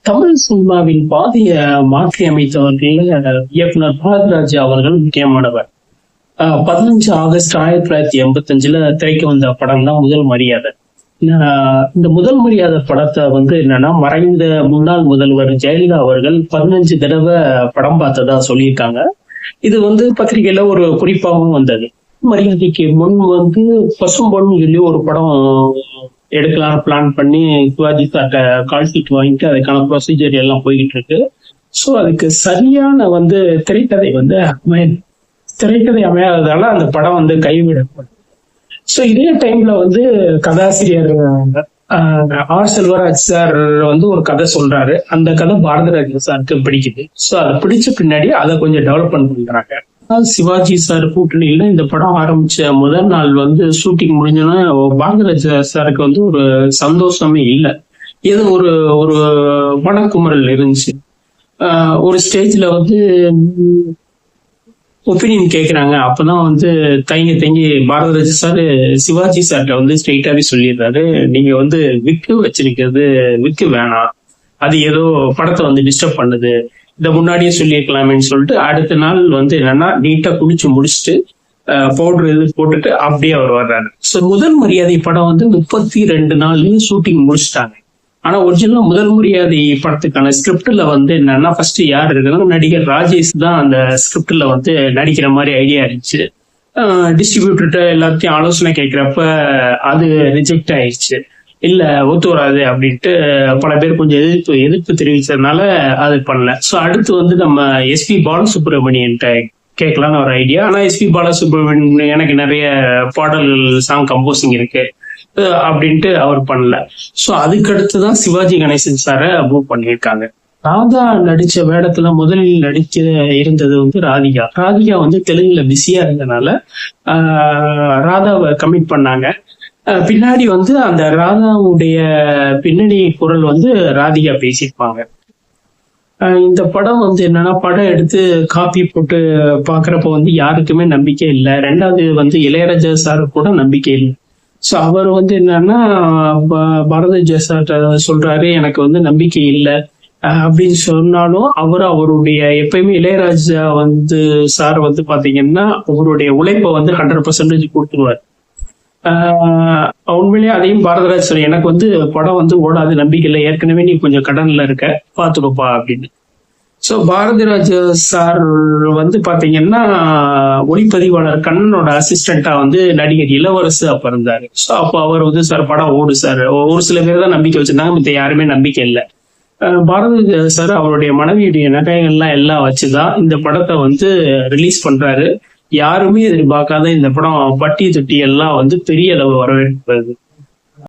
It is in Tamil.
தமிழ் சினிமாவின் பாதைய மாற்றி அமைத்தவர்கள் இயக்குனர் பாரதிராஜா அவர்கள் முக்கியமானவர். 15 ஆகஸ்ட் 1985 திரைக்கு வந்த படம் தான் முதல் மரியாதை. இந்த முதல் மரியாதை படத்தை என்னன்னா, மறைந்த முன்னாள் முதல்வர் ஜெயலலிதா அவர்கள் 15 தடவை படம் பார்த்ததா சொல்லியிருக்காங்க. இது பத்திரிகையில ஒரு குறிப்பாகவும் வந்தது. மரியாதைக்கு முன் பசும்பொன் சொல்லி ஒரு படம் எடுக்கலாம் பிளான் பண்ணி சிவாஜி சார்ட்ட கால் ஷீட் வாங்கிட்டு அதுக்கான ப்ரொசீஜர் எல்லாம் போய்கிட்டு இருக்கு. ஸோ அதுக்கு சரியான திரைக்கதை அமையாததால அந்த படம் கைவிடப்படும். ஸோ இதே டைம்ல கதாசிரியர் ஆர் செல்வராஜ் சார் ஒரு கதை சொல்றாரு. அந்த கதை பாரதிராஜா சாருக்கு பிடிக்குது. ஸோ அதை பிடிச்ச பின்னாடி அதை கொஞ்சம் டெவலப்மெண்ட் பண்றாங்க. சிவாஜி சார் கூட்டணியில இந்த படம் ஆரம்பிச்ச முதல் நாள் ஷூட்டிங் முடிஞ்சோன்னா பாரதிராஜா சாருக்கு ஒரு சந்தோஷமே இல்லை. ஏதோ ஒரு ஒரு மனக்குமரல் இருந்துச்சு. ஒரு ஸ்டேஜ்ல ஒப்பீனியன் கேட்கறாங்க. அப்பதான் தயங்கி பாரதிராஜா சார் சிவாஜி சார்கிட்ட ஸ்ட்ரெயிட்டாவே சொல்லிடுறாரு, நீங்க விக்கு வச்சிருக்கிறது விக்கு வேணாம், அது ஏதோ படத்தை டிஸ்டர்ப் பண்ணுது, இதை முன்னாடியே சொல்லியிருக்கலாமேன்னு சொல்லிட்டு அடுத்த நாள் என்னன்னா நீட்டா குளிச்சு முடிச்சுட்டு பவுடர் இது போட்டுட்டு அப்படியே அவர் வர்றாரு. ஸோ முதல் மரியாதை படம் 32 நாள்லயும் ஷூட்டிங் முடிச்சுட்டாங்க. ஆனா ஒரிஜினலா முதல் மரியாதை படத்துக்கான ஸ்கிரிப்ட்ல என்னன்னா ஃபர்ஸ்ட் யார் இருக்குன்னா நடிகர் ராஜேஷ் தான் அந்த ஸ்கிரிப்ட்ல நடிக்கிற மாதிரி ஐடியா இருந்துச்சு. டிஸ்ட்ரிபியூட்டர்கிட்ட எல்லாத்தையும் ஆலோசனை கேட்கிறப்ப அது ரிஜெக்ட் ஆயிடுச்சு. இல்ல ஒத்து வராது அப்படின்ட்டு பல பேர் கொஞ்சம் எதிர்ப்பு தெரிவிச்சதுனால அது பண்ணல. ஸோ அடுத்து நம்ம எஸ்பி பாலசுப்ரமணியன்ட்ட கேட்கலான்னு ஒரு ஐடியா. ஆனா எஸ்பி பாலசுப்ரமணியன் எனக்கு நிறைய பாடல்கள் சாங் கம்போசிங் இருக்கு அப்படின்ட்டு அவர் பண்ணல. ஸோ அதுக்கடுத்துதான் சிவாஜி கணேசன் சாரை மூவ் பண்ணியிருக்காங்க. ராதா நடிச்ச வேடத்துல முதலில் நடிக்க இருந்தது ராதிகா. தெலுங்குல பிஸியா இருந்தனால ராதாவை கமிட் பண்ணாங்க. பின்னாடி அந்த ராதாவுடைய பின்னணி குரல் ராதிகா பேசியிருப்பாங்க. இந்த படம் என்னன்னா படம் எடுத்து காப்பி போட்டு பாக்குறப்ப யாருக்குமே நம்பிக்கை இல்லை. ரெண்டாவது இளையராஜா சாரு கூட நம்பிக்கை இல்லை. ஸோ அவர் என்னன்னா பாரதிராஜா சார் சொல்றாரு, எனக்கு நம்பிக்கை இல்லை அப்படின்னு சொன்னாலும் அவருடைய எப்பயுமே இளையராஜா சார் பாத்தீங்கன்னா அவருடைய உழைப்பை 100% கொடுத்துருவார். உண்மையிலேயே அதையும் பாரதிராஜ் சார் எனக்கு படம் ஓடாது, நம்பிக்கை இல்லை, ஏற்கனவே நீ கொஞ்சம் கடன்ல இருக்க, பாத்துக்கோப்பா அப்படின்னு. ஸோ பாரதிராஜ் சார் பாத்தீங்கன்னா ஒளிப்பதிவாளர் கண்ணனோட அசிஸ்டண்டா நடிகர் இளவரசு அப்ப இருந்தாரு. ஸோ அப்போ அவர் சார் படம் ஓடு சார், ஒரு சில பேர் தான் நம்பிக்கை வச்சிருந்தாங்க, மத்த யாருமே நம்பிக்கை இல்லை. பாரதிராஜ் சார் அவருடைய மனைவியுடைய நகைகள்லாம் எல்லாம் வச்சுதான் இந்த படத்தை ரிலீஸ் பண்றாரு. யாருமே எதிர்பார்க்காத இந்த படம் பட்டி தொட்டி எல்லாம் பெரிய அளவு வரவேற்பது.